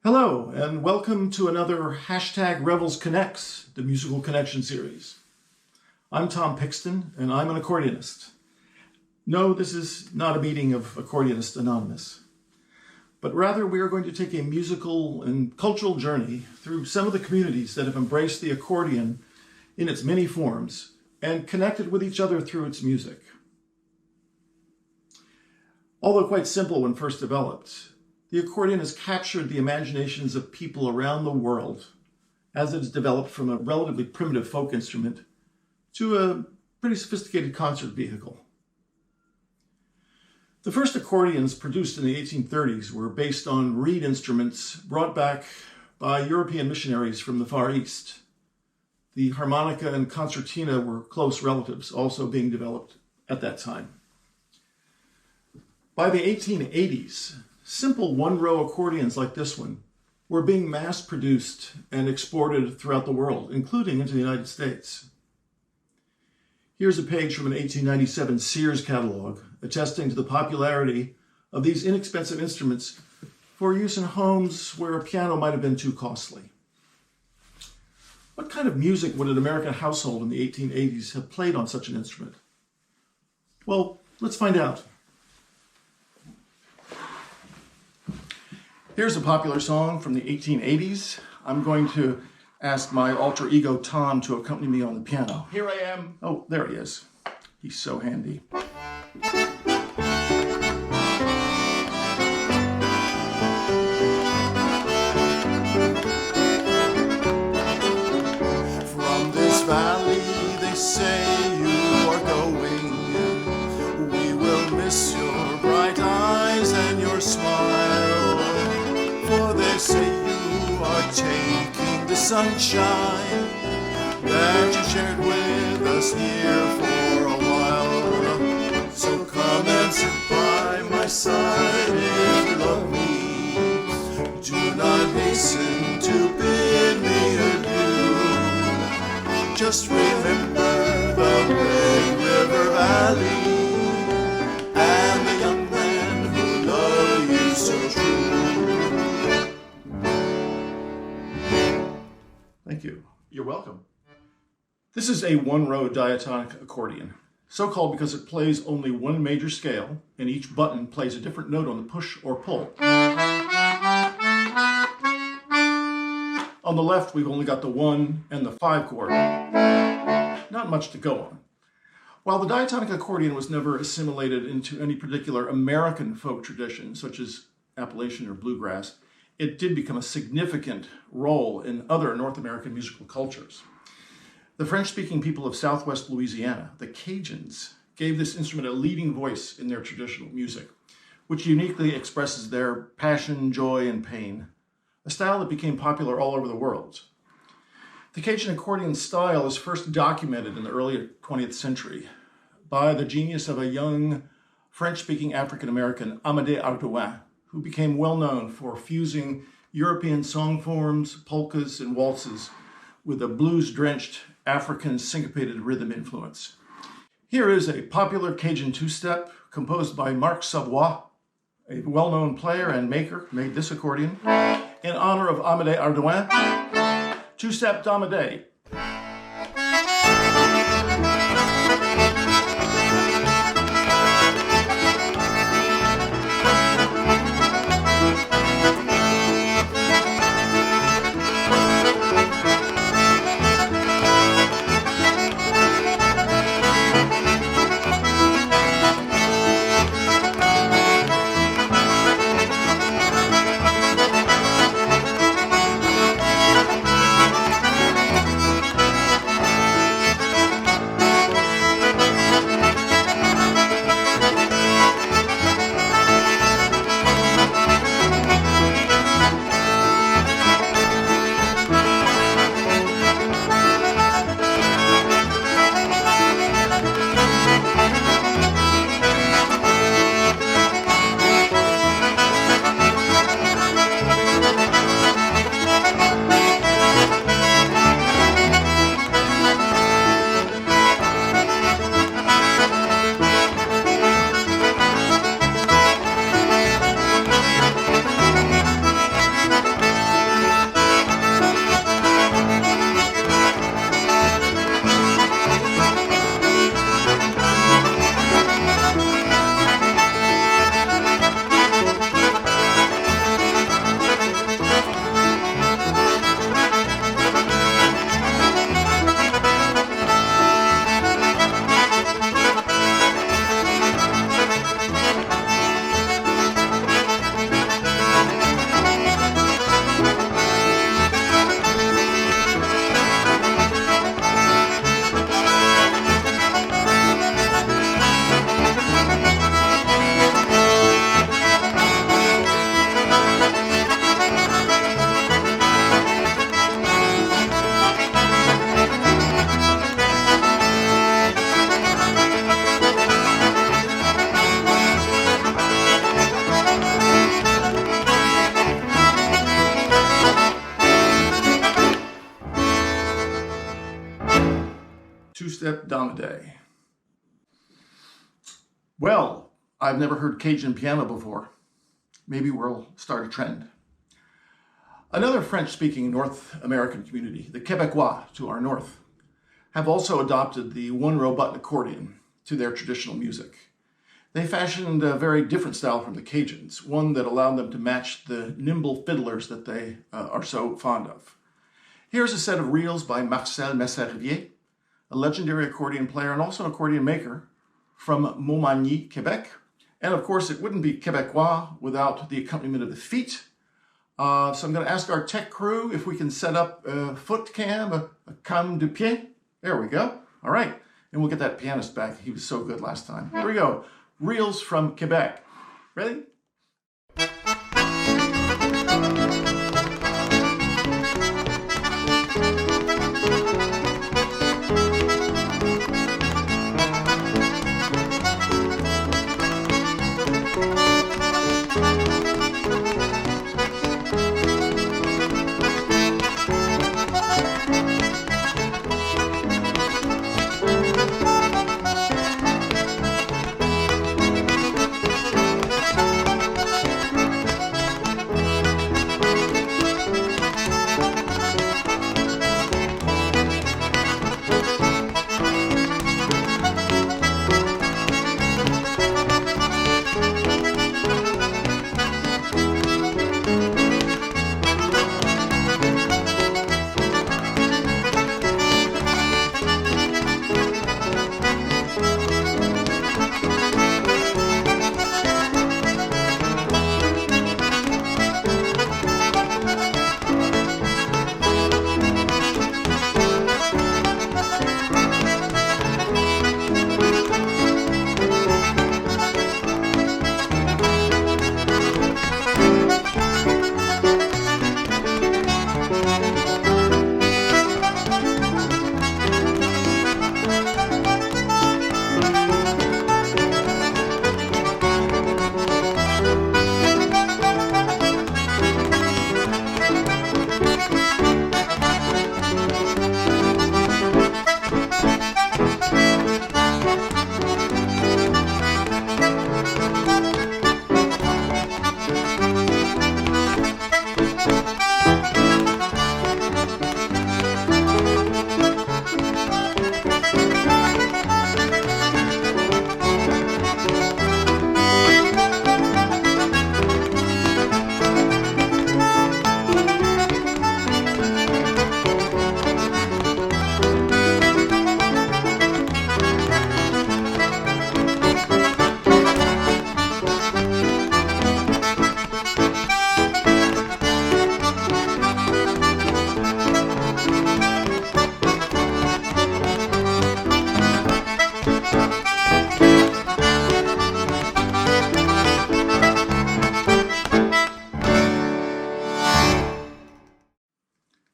Hello, and welcome to another #Revels Connects, the musical connection series. I'm Tom Pixton, and I'm an accordionist. No, this is not a meeting of Accordionists Anonymous, but rather we are going to take a musical and cultural journey through some of the communities that have embraced the accordion in its many forms and connected with each other through its music. Although quite simple when first developed, the accordion has captured the imaginations of people around the world as it has developed from a relatively primitive folk instrument to a pretty sophisticated concert vehicle. The first accordions produced in the 1830s were based on reed instruments brought back by European missionaries from the Far East. The harmonica and concertina were close relatives, also being developed at that time. By the 1880s, simple one-row accordions like this one were being mass-produced and exported throughout the world, including into the United States. Here's a page from an 1897 Sears catalog attesting to the popularity of these inexpensive instruments for use in homes where a piano might have been too costly. What kind of music would an American household in the 1880s have played on such an instrument? Well, let's find out. Here's a popular song from the 1880s. I'm going to ask my alter ego Tom to accompany me on the piano. Here I am. Oh, there he is. He's so handy. From this valley they say you are going. We will miss your bright eyes and your smile. For they say you are taking the sunshine that you shared with us here for a while. So come and sit by my side if you love me. Do not hasten to bid me adieu. Just remember the Red River Valley and the young man who loved you so true. Thank you. You're welcome. This is a one-row diatonic accordion, so called because it plays only one major scale, and each button plays a different note on the push or pull. On the left, we've only got the 1 and the 5 chord. Not much to go on. While the diatonic accordion was never assimilated into any particular American folk tradition, such as Appalachian or bluegrass, it did become a significant role in other North American musical cultures. The French-speaking people of Southwest Louisiana, the Cajuns, gave this instrument a leading voice in their traditional music, which uniquely expresses their passion, joy, and pain, a style that became popular all over the world. The Cajun accordion style is first documented in the early 20th century by the genius of a young French-speaking African-American, Amédée Ardouin, who became well known for fusing European song forms, polkas, and waltzes with a blues-drenched African syncopated rhythm influence. Here is a popular Cajun two-step composed by Marc Savoie, a well-known player and maker, made this accordion, in honor of Amédée Ardouin. Two-step Amédée. two-step Domide. Well, I've never heard Cajun piano before. Maybe we'll start a trend. Another French-speaking North American community, the Quebecois to our north, have also adopted the one-row button accordion to their traditional music. They fashioned a very different style from the Cajuns, one that allowed them to match the nimble fiddlers that they are so fond of. Here's a set of reels by Marcel Messer-Rivier, a legendary accordion player and also an accordion maker from Montmagny, Quebec. And of course, it wouldn't be Quebecois without the accompaniment of the feet. So I'm going to ask our tech crew if we can set up a foot cam, a cam de pied. There we go. All right. And we'll get that pianist back. He was so good last time. Here we go. Reels from Quebec. Ready?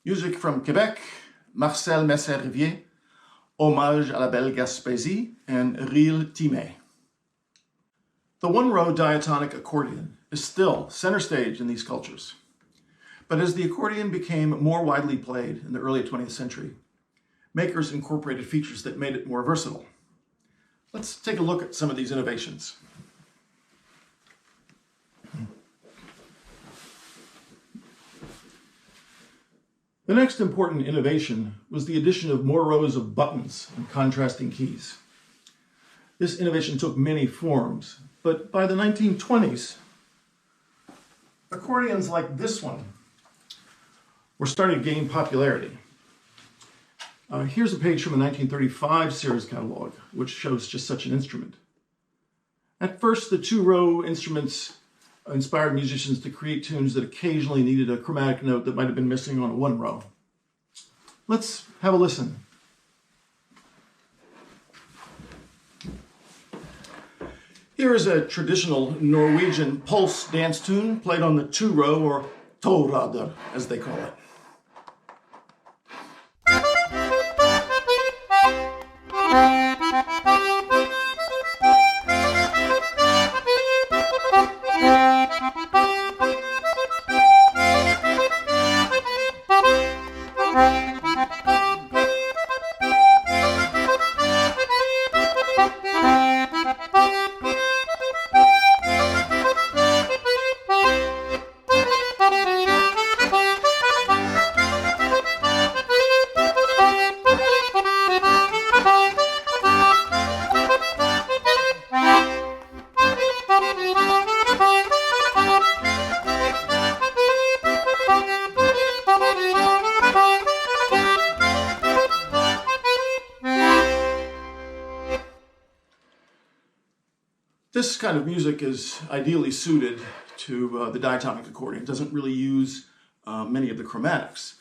Music from Quebec, Marcel Messer-Rivier, Hommage à la Belle Gaspésie, and Reel Timé. The one-row diatonic accordion is still center stage in these cultures. But as the accordion became more widely played in the early 20th century, makers incorporated features that made it more versatile. Let's take a look at some of these innovations. The next important innovation was the addition of more rows of buttons and contrasting keys. This innovation took many forms, but by the 1920s, accordions like this one were starting to gain popularity. Here's a page from a 1935 Sears catalog, which shows just such an instrument. At first, the two-row instruments inspired musicians to create tunes that occasionally needed a chromatic note that might have been missing on a one row. Let's have a listen. Here is a traditional Norwegian pulse dance tune played on the two-row, or torader, as they call it. This kind of music is ideally suited to the diatonic accordion. It doesn't really use many of the chromatics.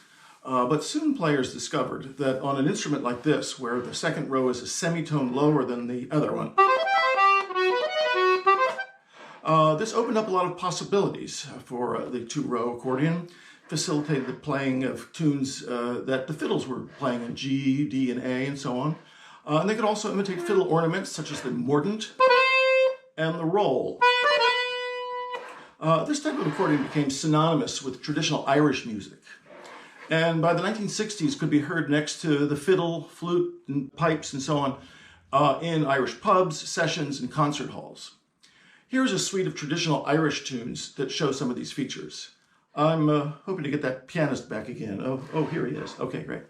But soon players discovered that on an instrument like this, where the second row is a semitone lower than the other one, this opened up a lot of possibilities for the two-row accordion, facilitated the playing of tunes that the fiddles were playing in G, D, and A, and so on. And they could also imitate fiddle ornaments such as the mordent and the roll. This type of accordion became synonymous with traditional Irish music, and by the 1960s could be heard next to the fiddle, flute, and pipes, and so on in Irish pubs, sessions, and concert halls. Here's a suite of traditional Irish tunes that show some of these features. I'm hoping to get that pianist back again. Oh, here he is. Okay, great.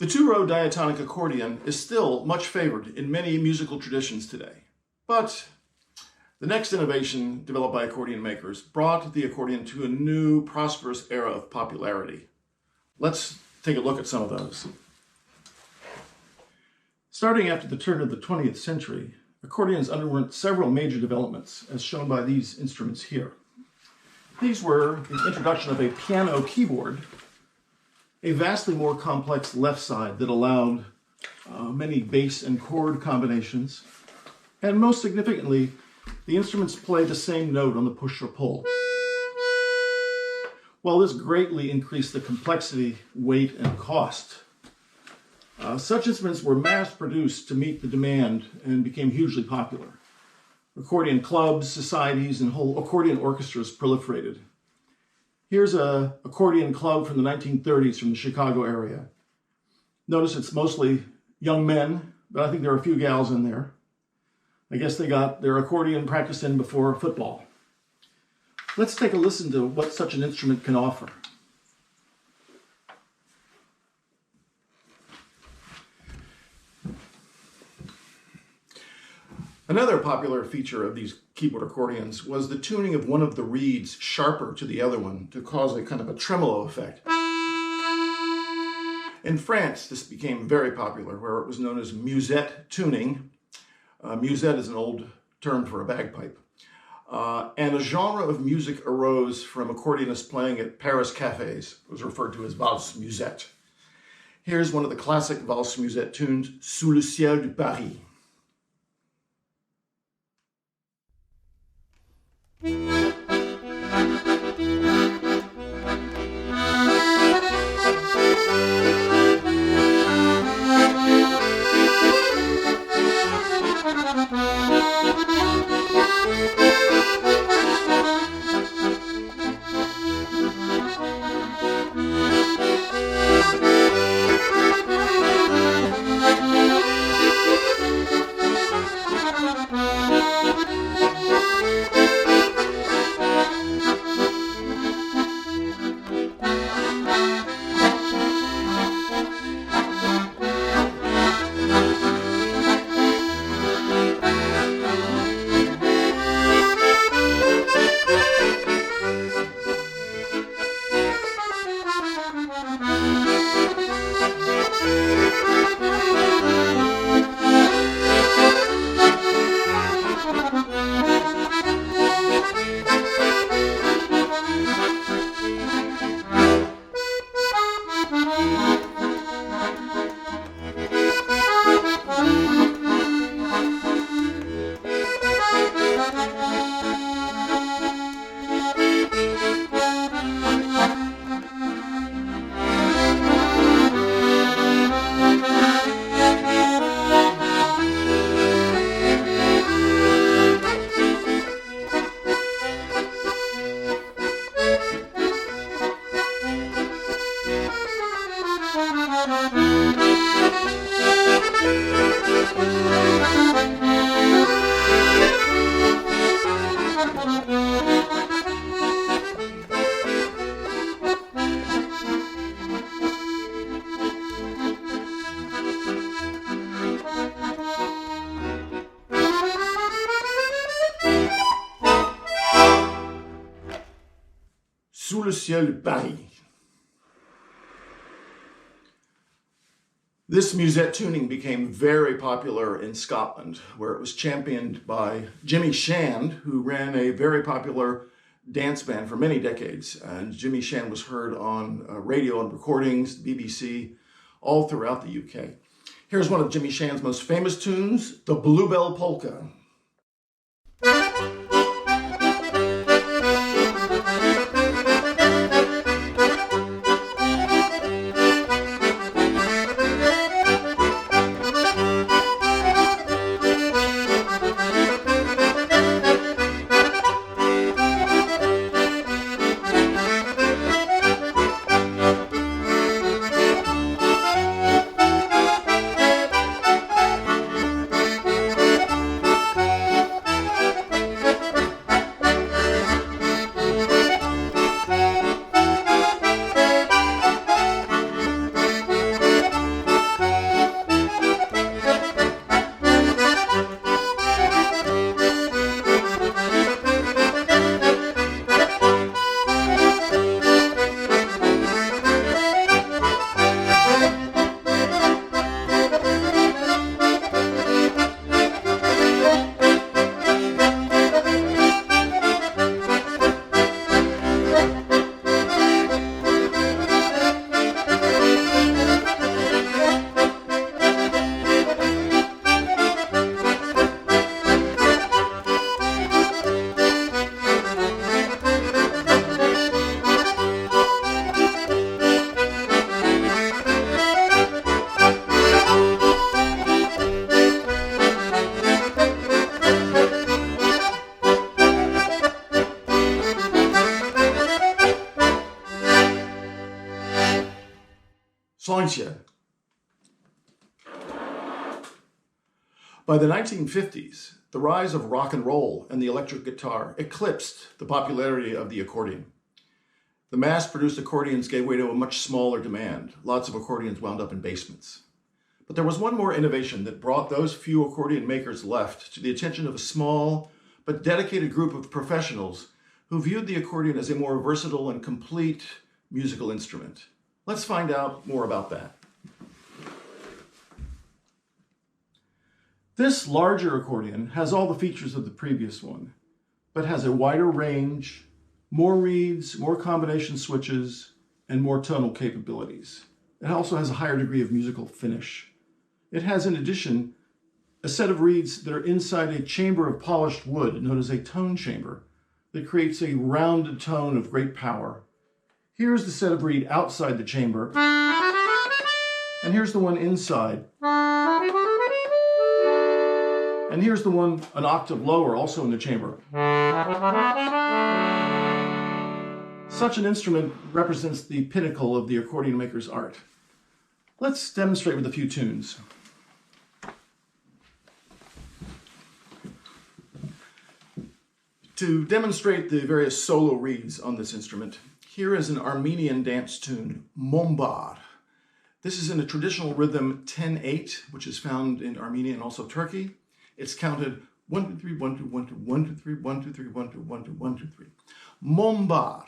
The two-row diatonic accordion is still much favored in many musical traditions today. But the next innovation developed by accordion makers brought the accordion to a new, prosperous era of popularity. Let's take a look at some of those. Starting after the turn of the 20th century, accordions underwent several major developments, as shown by these instruments here. These were the introduction of a piano keyboard, a vastly more complex left side that allowed many bass and chord combinations, and most significantly, the instruments play the same note on the push or pull. While this greatly increased the complexity, weight, and cost, such instruments were mass-produced to meet the demand and became hugely popular. Accordion clubs, societies, and whole accordion orchestras proliferated. Here's an accordion club from the 1930s from the Chicago area. Notice it's mostly young men, but I think there are a few gals in there. I guess they got their accordion practiced in before football. Let's take a listen to what such an instrument can offer. Another popular feature of these keyboard accordions was the tuning of one of the reeds sharper to the other one to cause a kind of a tremolo effect. In France, this became very popular, where it was known as musette tuning. Musette is an old term for a bagpipe. And a genre of music arose from accordionists playing at Paris cafes. It was referred to as valse musette. Here's one of the classic valse musette tunes, Sous le ciel de Paris. Sous le ciel de Paris. This musette tuning became very popular in Scotland, where it was championed by Jimmy Shand, who ran a very popular dance band for many decades. And Jimmy Shand was heard on radio and recordings, BBC, all throughout the UK. Here's one of Jimmy Shand's most famous tunes, the Bluebell Polka. Tańcie. By the 1950s, the rise of rock and roll and the electric guitar eclipsed the popularity of the accordion. The mass-produced accordions gave way to a much smaller demand. Lots of accordions wound up in basements. But there was one more innovation that brought those few accordion makers left to the attention of a small but dedicated group of professionals who viewed the accordion as a more versatile and complete musical instrument. Let's find out more about that. This larger accordion has all the features of the previous one, but has a wider range, more reeds, more combination switches, and more tonal capabilities. It also has a higher degree of musical finish. It has, in addition, a set of reeds that are inside a chamber of polished wood, known as a tone chamber, that creates a rounded tone of great power. Here's the set of reed outside the chamber, and here's the one inside. And here's the one an octave lower, also in the chamber. Such an instrument represents the pinnacle of the accordion maker's art. Let's demonstrate with a few tunes. To demonstrate the various solo reeds on this instrument, here is an Armenian dance tune, Mombar. This is in a traditional rhythm 10-8, which is found in Armenia and also Turkey. It's counted 1, 2, 3, 1, 2, 1, 2, 1, 2, 3, 1, 2, 3, 1, 2, 1, 2, 1, 2, 3. Mombar.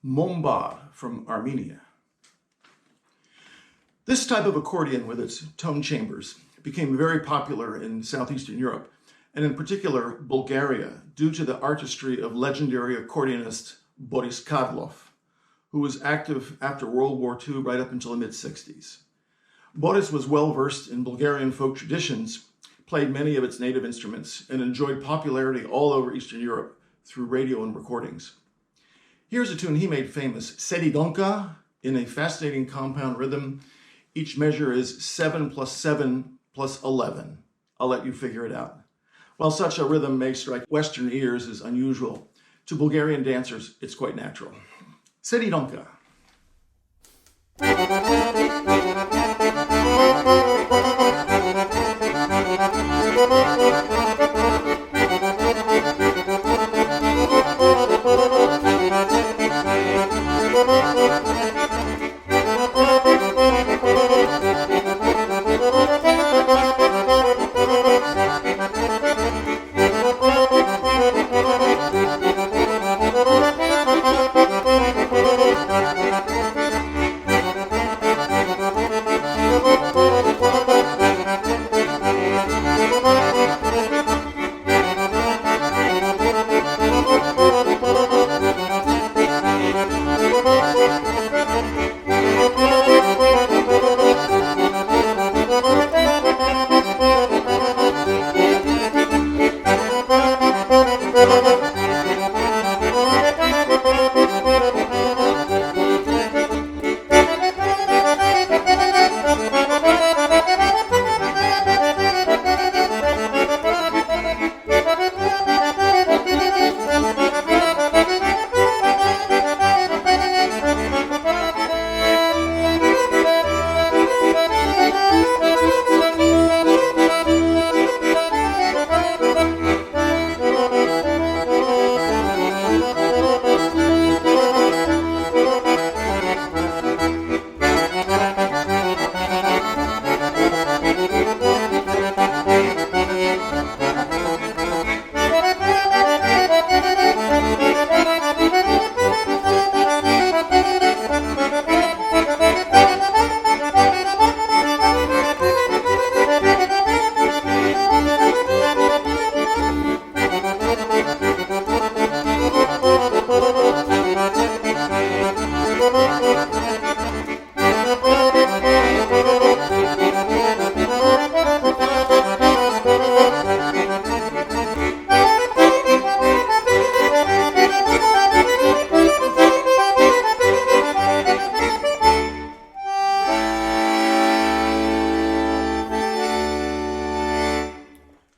Mombar from Armenia. This type of accordion with its tone chambers became very popular in Southeastern Europe, and in particular Bulgaria, due to the artistry of legendary accordionist Boris Karlov, who was active after World War II right up until the mid-60s. Boris was well versed in Bulgarian folk traditions, played many of its native instruments, and enjoyed popularity all over Eastern Europe through radio and recordings. Here's a tune he made famous, Sedidonka, in a fascinating compound rhythm. Each measure is 7 plus 7 plus 11. I'll let you figure it out. While such a rhythm may strike Western ears as unusual, to Bulgarian dancers, it's quite natural. Sedidonka.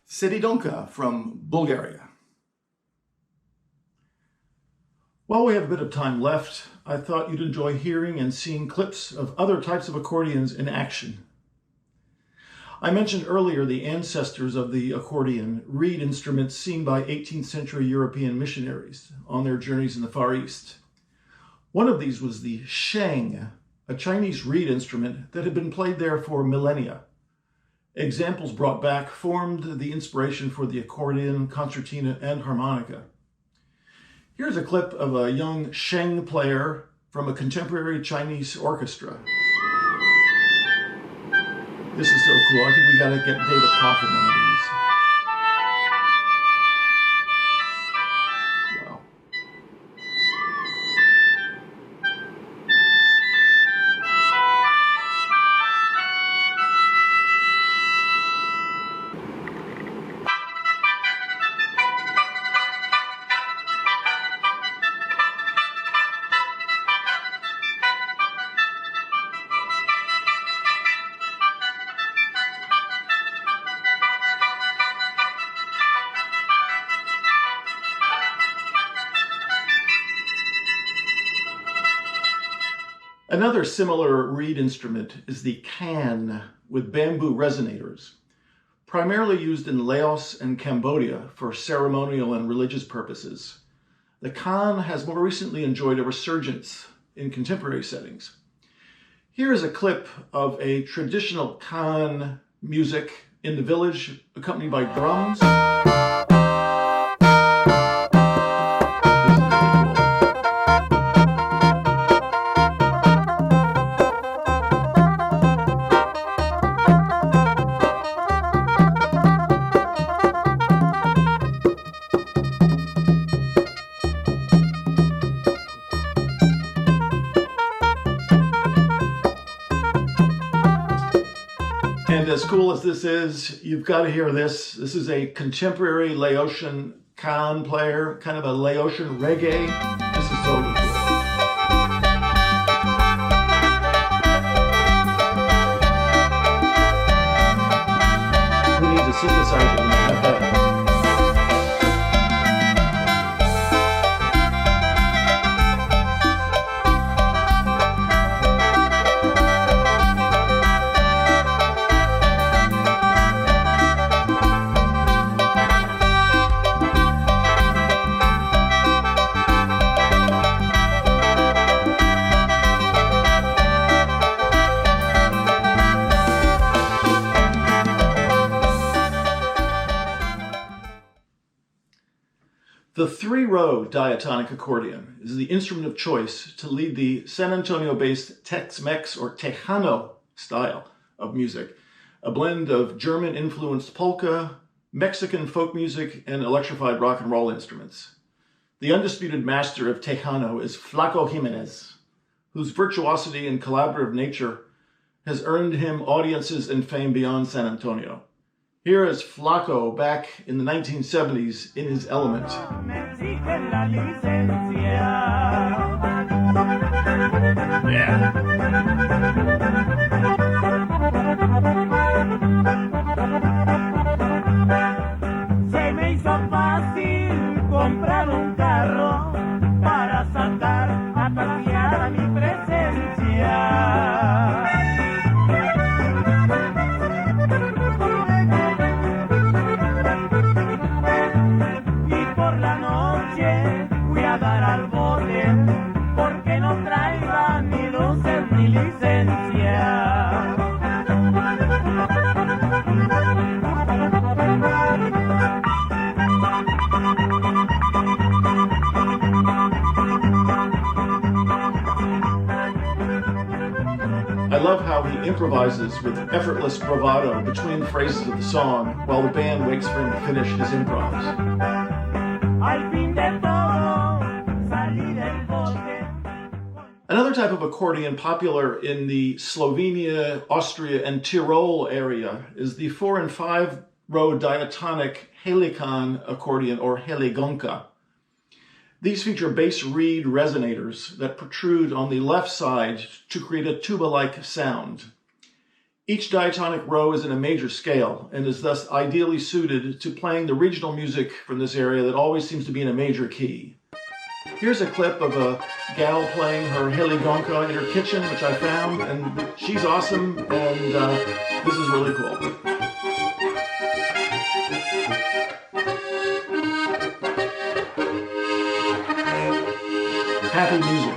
Sedidonka from Bulgaria. While we have a bit of time left, I thought you'd enjoy hearing and seeing clips of other types of accordions in action. I mentioned earlier the ancestors of the accordion, reed instruments seen by 18th century European missionaries on their journeys in the Far East. One of these was the sheng, a Chinese reed instrument that had been played there for millennia. Examples brought back formed the inspiration for the accordion, concertina, and harmonica. Here's a clip of a young sheng player from a contemporary Chinese orchestra. This is so cool. I think we gotta get David Coffin one of these. Wow. Another similar reed instrument is the can with bamboo resonators, primarily used in Laos and Cambodia for ceremonial and religious purposes. The can has more recently enjoyed a resurgence in contemporary settings. Here is a clip of a traditional can music in the village, accompanied by drums. And as cool as this is, you've got to hear this. This is a contemporary Laotian can player, kind of a Laotian reggae. This is totally cool. Who needs a synthesizer when they have that? The three-row diatonic accordion is the instrument of choice to lead the San Antonio-based Tex-Mex or Tejano style of music, a blend of German-influenced polka, Mexican folk music, and electrified rock and roll instruments. The undisputed master of Tejano is Flaco Jimenez, whose virtuosity and collaborative nature has earned him audiences and fame beyond San Antonio. Here is Flaco back in the 1970s in his element. Yeah. Se me hizo fácil comprar un carro para sacar a pasear mi presencia. Y por la noche fui a dar al bote porque no traiga ni luces ni licencia. I love how he improvises with effortless bravado between the phrases of the song while the band waits for him to finish his improvs. Another type of accordion popular in the Slovenia, Austria, and Tyrol area is the 4- and 5-row diatonic helicon accordion or heligonka. These feature bass reed resonators that protrude on the left side to create a tuba-like sound. Each diatonic row is in a major scale and is thus ideally suited to playing the regional music from this area that always seems to be in a major key. Here's a clip of a gal playing her heligonka in her kitchen, which I found, and she's awesome, and this is really cool. Happy music.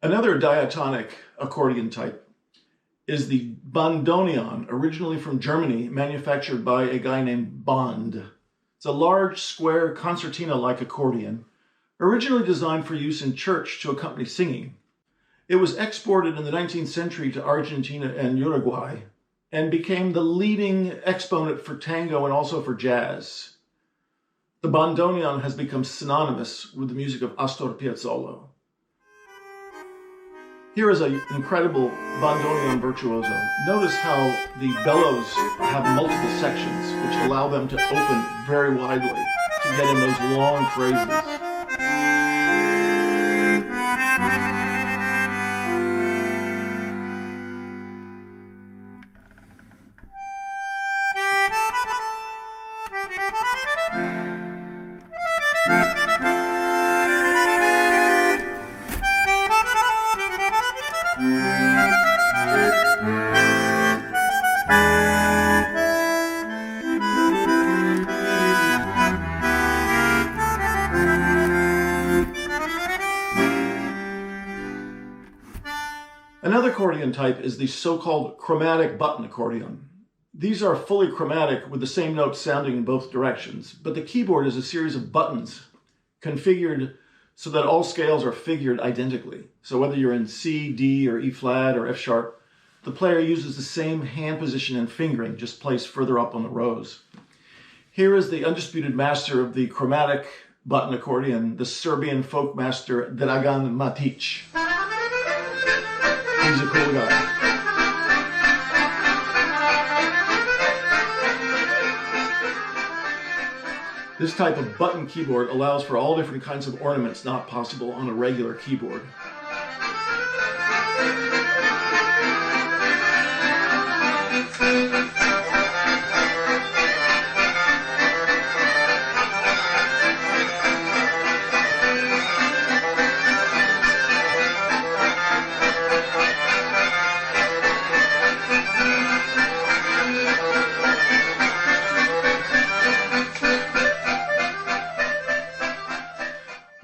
Another diatonic accordion type is the bandoneon, originally from Germany, manufactured by a guy named Bond. It's a large, square, concertina-like accordion, originally designed for use in church to accompany singing. It was exported in the 19th century to Argentina and Uruguay, and became the leading exponent for tango and also for jazz. The bandoneon has become synonymous with the music of Astor Piazzolla. Here is an incredible bandoneon virtuoso. Notice how the bellows have multiple sections, which allow them to open very widely to get in those long phrases. Another accordion type is the so-called chromatic button accordion. These are fully chromatic with the same notes sounding in both directions, but the keyboard is a series of buttons configured so that all scales are figured identically. So whether you're in C, D, or E flat, or F sharp, the player uses the same hand position and fingering, just placed further up on the rows. Here is the undisputed master of the chromatic button accordion, the Serbian folk master Dragan Matic. He's a cool guy. This type of button keyboard allows for all different kinds of ornaments not possible on a regular keyboard.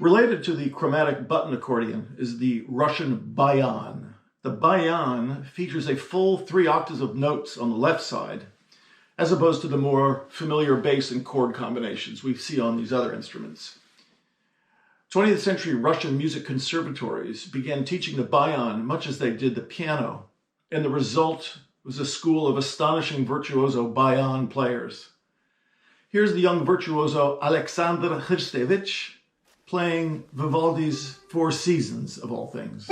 Related to the chromatic button accordion is the Russian bayan. The bayan features a full 3 octaves of notes on the left side, as opposed to the more familiar bass and chord combinations we see on these other instruments. 20th century Russian music conservatories began teaching the bayan much as they did the piano, and the result was a school of astonishing virtuoso bayan players. Here's the young virtuoso Alexander Hristevich playing Vivaldi's Four Seasons, of all things.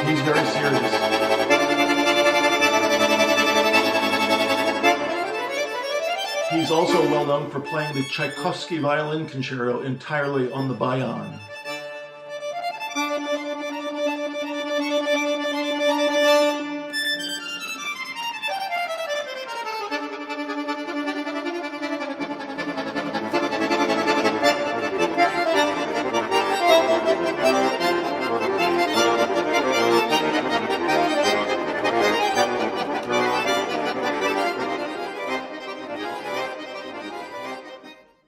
He's very serious. He's also well known for playing the Tchaikovsky Violin Concerto entirely on the bayan.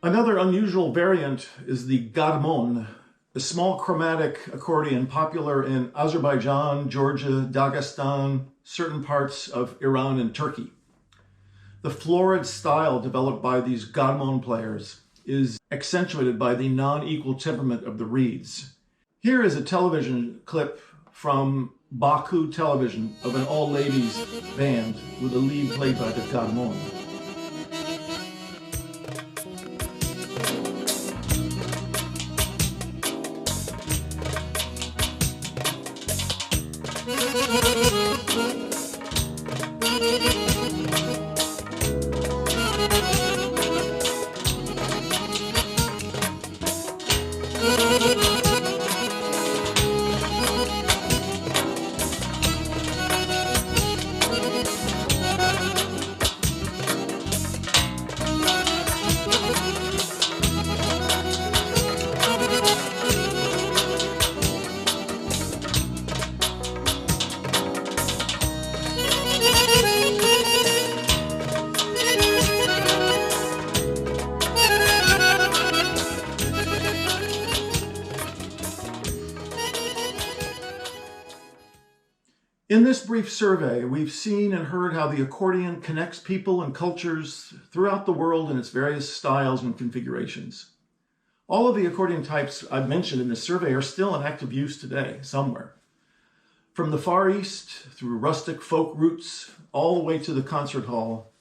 Another unusual variant is the garmon, a small chromatic accordion popular in Azerbaijan, Georgia, Dagestan, certain parts of Iran and Turkey. The florid style developed by these garmon players is accentuated by the non-equal temperament of the reeds. Here is a television clip from Baku television of an all-ladies band with a lead played by the garmon. In this brief survey, we've seen and heard how the accordion connects people and cultures throughout the world in its various styles and configurations. All of the accordion types I've mentioned in this survey are still in active use today, somewhere. From the Far East, through rustic folk roots, all the way to the concert hall,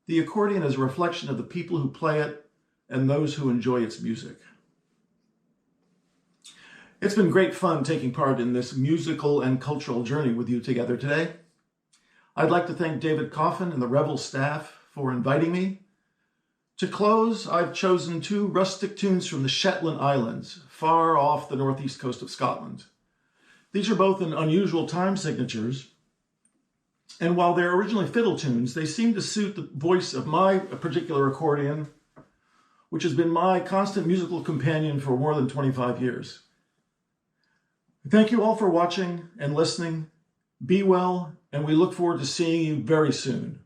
the accordion is a reflection of the people who play it and those who enjoy its music. It's been great fun taking part in this musical and cultural journey with you together today. I'd like to thank David Coffin and the Revels staff for inviting me. To close, I've chosen 2 rustic tunes from the Shetland Islands, far off the northeast coast of Scotland. These are both in unusual time signatures, and while they're originally fiddle tunes, they seem to suit the voice of my particular accordion, which has been my constant musical companion for more than 25 years. Thank you all for watching and listening. Be well, and we look forward to seeing you very soon.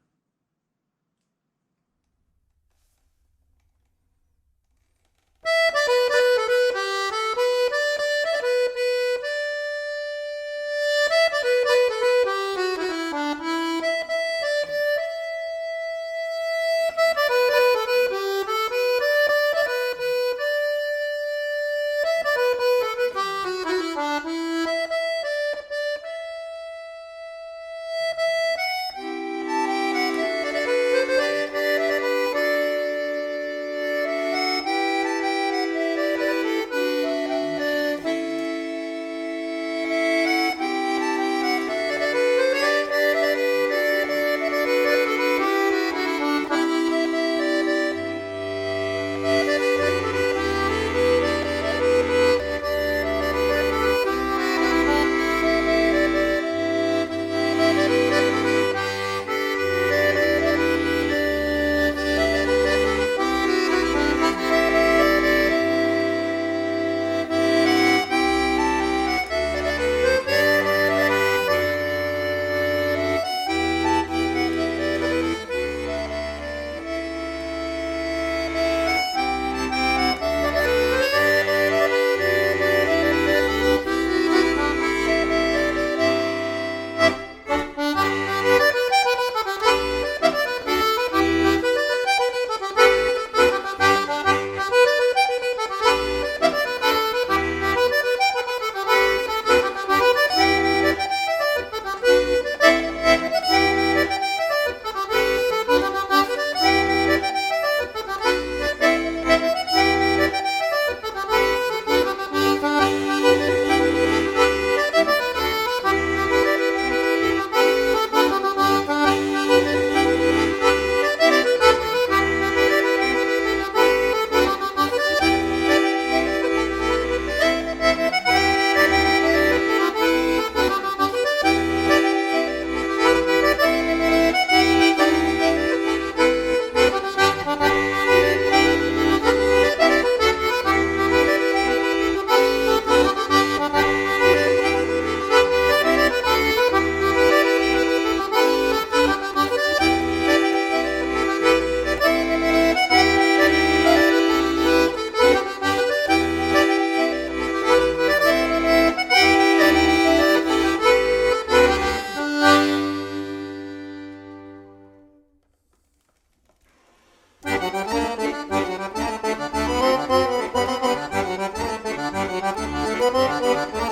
Thank you.